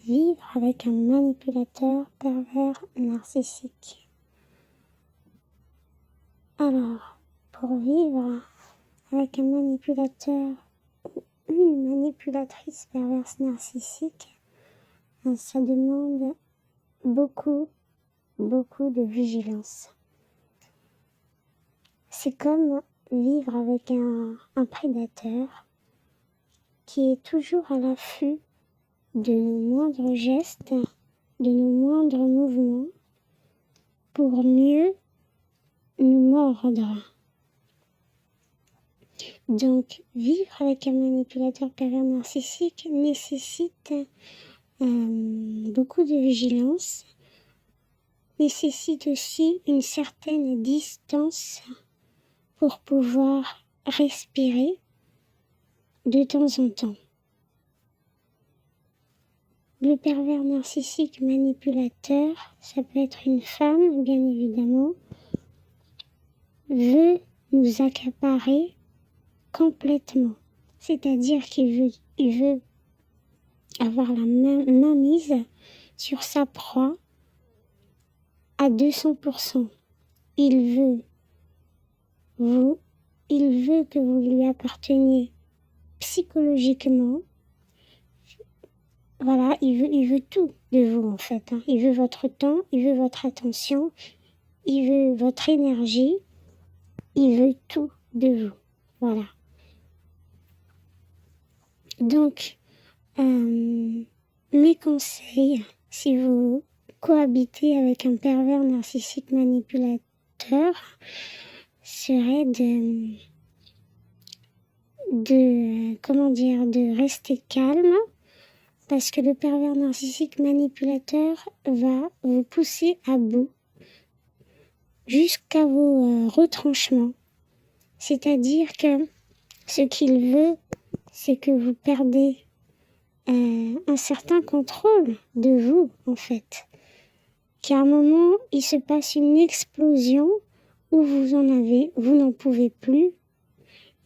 vivre avec un manipulateur pervers narcissique. Alors, pour vivre avec un manipulateur ou une manipulatrice perverse narcissique, ça demande beaucoup de vigilance. C'est comme vivre avec un prédateur qui est toujours à l'affût de nos moindres gestes, de nos moindres mouvements, pour mieux nous mordre. Donc, vivre avec un manipulateur pervers narcissique nécessite beaucoup de vigilance, nécessite aussi une certaine distance pour pouvoir respirer de temps en temps. Le pervers narcissique manipulateur, ça peut être une femme, bien évidemment, veut nous accaparer complètement. C'est-à-dire qu'il veut avoir la main mise sur sa proie à 200%. Il veut que vous lui apparteniez psychologiquement. Voilà, il veut tout de vous en fait. Il veut votre temps, il veut votre attention, il veut votre énergie, il veut tout de vous. Voilà. Donc, mes conseils, si vous cohabitez avec un pervers narcissique manipulateur, serait de rester calme, parce que le pervers narcissique manipulateur va vous pousser à bout jusqu'à vos retranchements. C'est-à-dire que ce qu'il veut, c'est que vous perdez un certain contrôle de vous, en fait. Qu'à un moment, il se passe une explosion où vous n'en pouvez plus.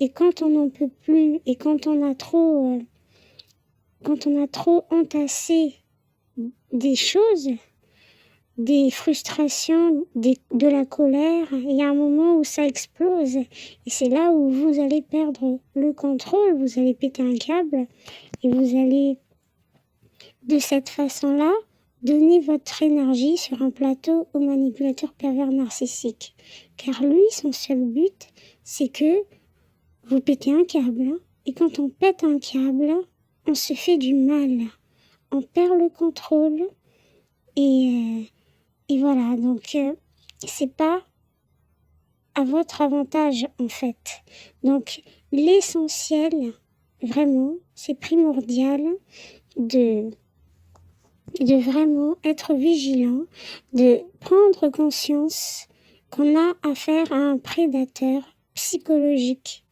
Et quand on n'en peut plus, et quand on a trop entassé des choses, des frustrations, de la colère, il y a un moment où ça explose. Et c'est là où vous allez perdre le contrôle, vous allez péter un câble, et vous allez, de cette façon-là, donner votre énergie sur un plateau au manipulateur pervers narcissique. Car lui, son seul but, c'est que vous pétez un câble. Et quand on pète un câble, on se fait du mal. On perd le contrôle. Et voilà, donc c'est pas à votre avantage en fait. Donc l'essentiel, vraiment, c'est primordial de vraiment être vigilant, de prendre conscience qu'on a affaire à un prédateur psychologique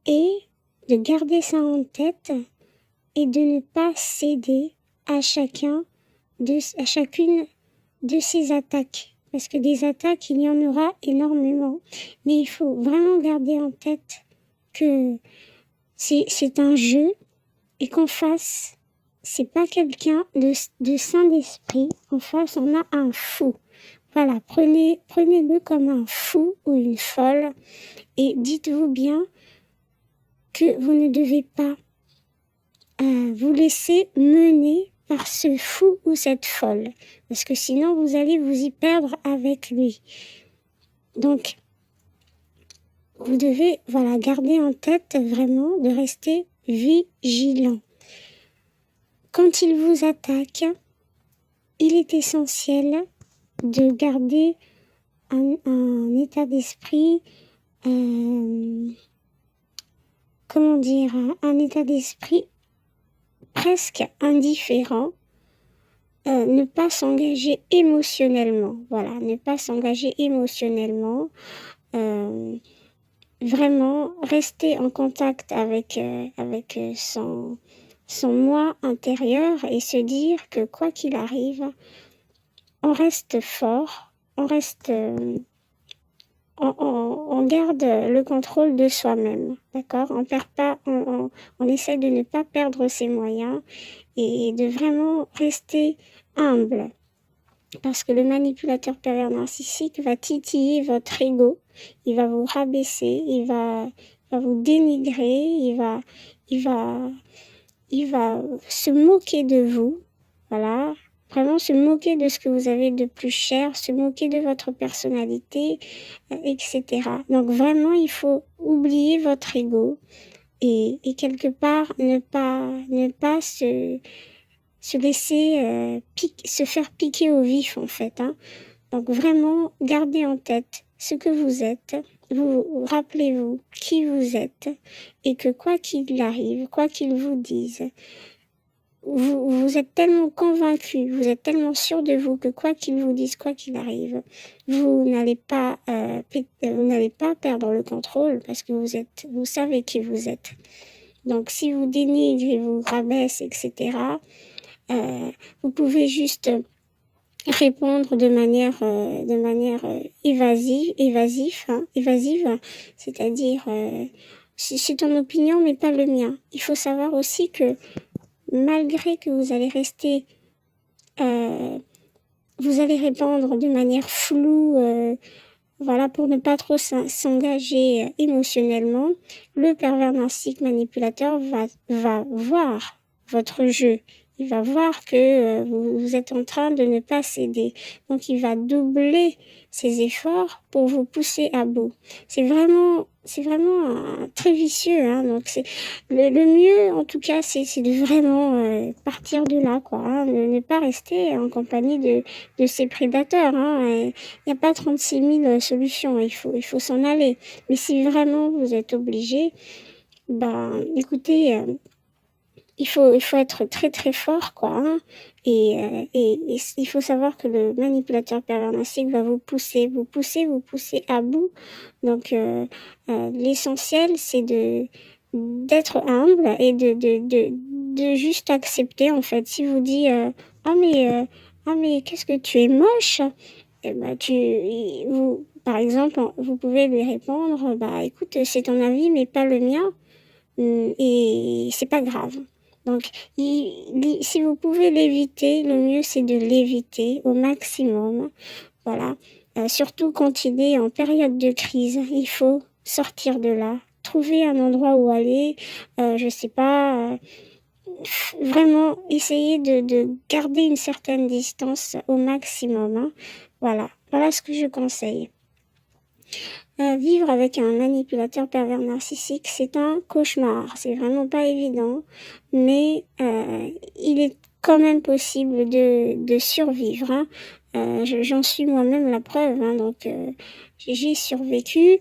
et de garder ça en tête et de ne pas céder à chacune de ces attaques. Parce que des attaques, il y en aura énormément. Mais il faut vraiment garder en tête que c'est un jeu et qu'en face, c'est pas quelqu'un de sain d'esprit. En face, on a un fou. Voilà, prenez-le comme un fou ou une folle et dites-vous bien que vous ne devez pas vous laisser mener par ce fou ou cette folle, parce que sinon vous allez vous y perdre avec lui. Donc, vous devez garder en tête vraiment de rester vigilant. Quand il vous attaque, il est essentiel de garder un état d'esprit, un état d'esprit presque indifférent, ne pas s'engager émotionnellement. Voilà, ne pas s'engager émotionnellement. Vraiment rester en contact avec son moi intérieur et se dire que quoi qu'il arrive, on reste fort, on reste on garde le contrôle de soi-même, d'accord? On perd pas, on essaie de ne pas perdre ses moyens et de vraiment rester humble. Parce que le manipulateur pervers narcissique va titiller votre ego, il va vous rabaisser, il va vous dénigrer, il va se moquer de vous, voilà, vraiment se moquer de ce que vous avez de plus cher, se moquer de votre personnalité, etc. Donc vraiment, il faut oublier votre ego et quelque part ne pas se laisser se faire piquer au vif en fait, hein. Donc vraiment, gardez en tête ce que vous êtes, rappelez-vous qui vous êtes et que quoi qu'il arrive, quoi qu'ils vous disent, vous êtes tellement convaincu, vous êtes tellement sûr de vous que quoi qu'ils vous disent, quoi qu'il arrive, vous n'allez pas perdre le contrôle parce que vous savez qui vous êtes. Donc si vous dénigrez, vous rabaisse, etc., vous pouvez juste répondre de manière évasive, c'est-à-dire c'est ton opinion mais pas le mien. Il faut savoir aussi que malgré que vous allez rester vous allez répondre de manière floue, voilà, pour ne pas trop s'engager émotionnellement, le pervers narcissique manipulateur va voir votre jeu. Il va voir que vous êtes en train de ne pas céder. Donc, il va doubler ses efforts pour vous pousser à bout. C'est vraiment très vicieux, hein. Donc, c'est le mieux, en tout cas, c'est de vraiment partir de là, quoi, hein. Ne pas rester en compagnie de ses prédateurs, hein. Il n'y a pas 36 000 solutions. Il faut s'en aller. Mais si vraiment vous êtes obligé, écoutez, il faut être très très fort, quoi, hein. Et il faut savoir que le manipulateur pervers narcissique va vous pousser à bout. Donc l'essentiel c'est d'être humble et de juste accepter en fait. Si vous dit ah mais qu'est-ce que tu es moche, et par exemple vous pouvez lui répondre écoute, c'est ton avis mais pas le mien, et c'est pas grave. Donc, si vous pouvez l'éviter, le mieux c'est de l'éviter au maximum. Voilà. Surtout quand il est en période de crise, il faut sortir de là, trouver un endroit où aller. Je sais pas. Vraiment essayer de garder une certaine distance au maximum, hein. Voilà ce que je conseille. Vivre avec un manipulateur pervers narcissique, c'est un cauchemar. C'est vraiment pas évident, mais il est quand même possible de survivre, hein. J'en suis moi-même la preuve, hein. Donc j'ai survécu.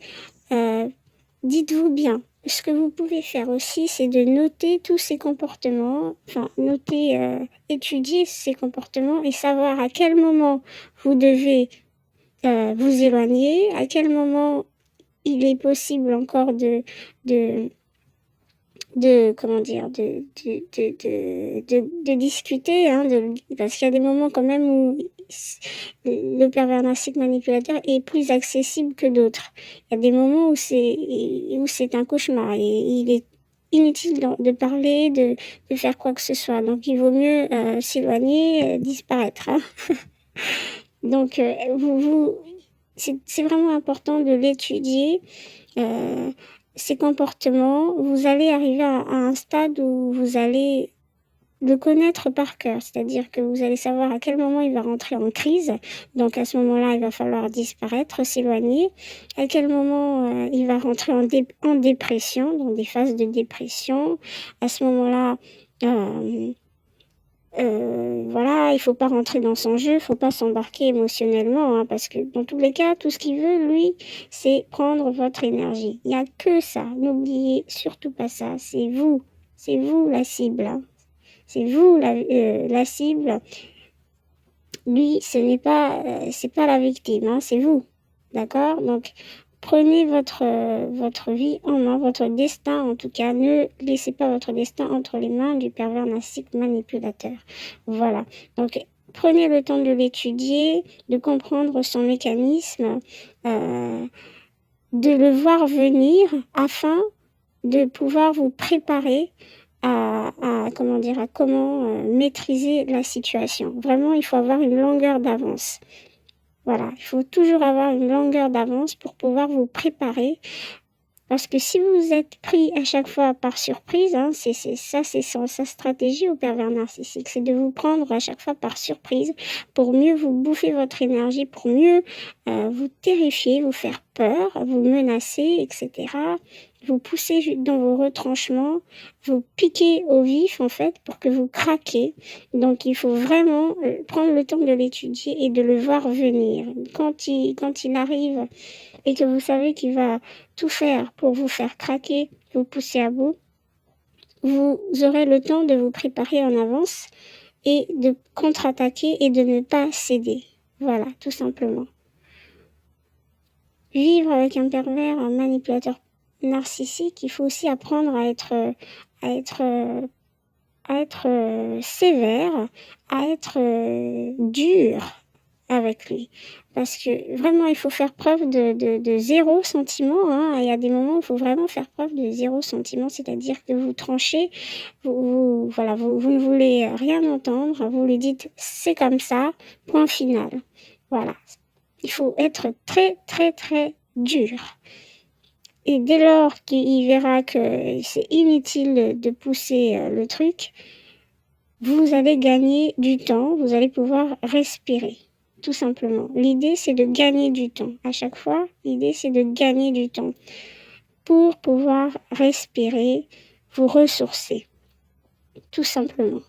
Dites-vous bien, ce que vous pouvez faire aussi, c'est de noter tous ces comportements, étudier ces comportements et savoir à quel moment vous devez vous éloigner, à quel moment il est possible encore de discuter, hein, parce qu'il y a des moments quand même où le pervers narcissique manipulateur est plus accessible que d'autres. Il y a des moments où c'est un cauchemar et il est inutile de parler, de faire quoi que ce soit. Donc il vaut mieux s'éloigner, disparaître, hein. Donc c'est vraiment important de l'étudier, ces comportements. Vous allez arriver à un stade où vous allez le connaître par cœur, c'est-à-dire que vous allez savoir à quel moment il va rentrer en crise. Donc à ce moment-là, il va falloir disparaître, s'éloigner. À quel moment il va rentrer en dépression, dans des phases de dépression. À ce moment-là, voilà, il faut pas rentrer dans son jeu, faut pas s'embarquer émotionnellement, hein, parce que dans tous les cas, tout ce qu'il veut, lui, c'est prendre votre énergie. Il y a que ça. N'oubliez surtout pas ça. C'est vous la cible, hein. C'est vous la cible. Lui, c'est pas la victime, hein, c'est vous. D'accord? Donc, prenez votre vie en main, votre destin en tout cas. Ne laissez pas votre destin entre les mains du pervers narcissique manipulateur. Voilà. Donc, prenez le temps de l'étudier, de comprendre son mécanisme. de le voir venir afin de pouvoir vous préparer à comment maîtriser la situation. Vraiment, il faut avoir une longueur d'avance. Voilà, il faut toujours avoir une longueur d'avance pour pouvoir vous préparer. Parce que si vous êtes pris à chaque fois par surprise, hein, c'est sa stratégie au pervers narcissique, c'est de vous prendre à chaque fois par surprise pour mieux vous bouffer votre énergie, pour mieux vous terrifier, vous faire peur, vous menacer, etc. Vous pousser dans vos retranchements, vous piquer au vif en fait pour que vous craquez. Donc il faut vraiment prendre le temps de l'étudier et de le voir venir. Quand il arrive et que vous savez qu'il va tout faire pour vous faire craquer, vous pousser à bout, vous aurez le temps de vous préparer en avance et de contre-attaquer et de ne pas céder. Voilà, tout simplement. Vivre avec un pervers, un manipulateur narcissique, il faut aussi apprendre à être sévère, à être dur avec lui. Parce que vraiment, il faut faire preuve de zéro sentiment. Hein. Il y a des moments où il faut vraiment faire preuve de zéro sentiment, c'est-à-dire que vous tranchez, vous ne voulez rien entendre, vous lui dites c'est comme ça, point final. Voilà. Il faut être très, très, très dur. Et dès lors qu'il verra que c'est inutile de pousser le truc, vous allez gagner du temps, vous allez pouvoir respirer, tout simplement. L'idée, c'est de gagner du temps. À chaque fois, l'idée, c'est de gagner du temps pour pouvoir respirer, vous ressourcer, tout simplement.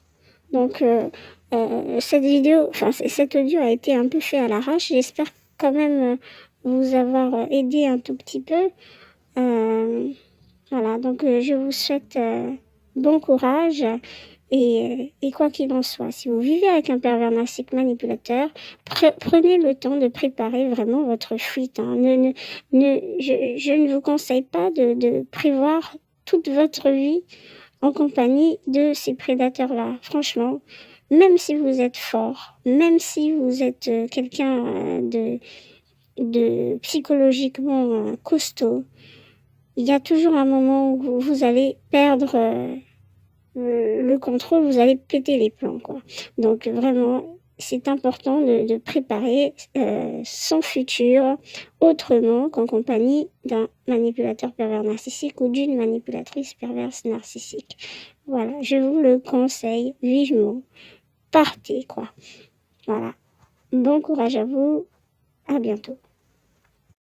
Donc, cet audio a été un peu fait à l'arrache. J'espère quand même vous avoir aidé un tout petit peu. Voilà, donc je vous souhaite bon courage et quoi qu'il en soit, si vous vivez avec un pervers narcissique manipulateur, prenez le temps de préparer vraiment votre fuite. Hein. Je ne vous conseille pas de prévoir toute votre vie en compagnie de ces prédateurs-là. Franchement, même si vous êtes fort, même si vous êtes quelqu'un de psychologiquement costaud, il y a toujours un moment où vous allez perdre le contrôle, vous allez péter les plombs, quoi. Donc vraiment, c'est important de préparer son futur autrement qu'en compagnie d'un manipulateur pervers narcissique ou d'une manipulatrice perverse narcissique. Voilà, je vous le conseille vivement. Partez, quoi. Voilà. Bon courage à vous. À bientôt.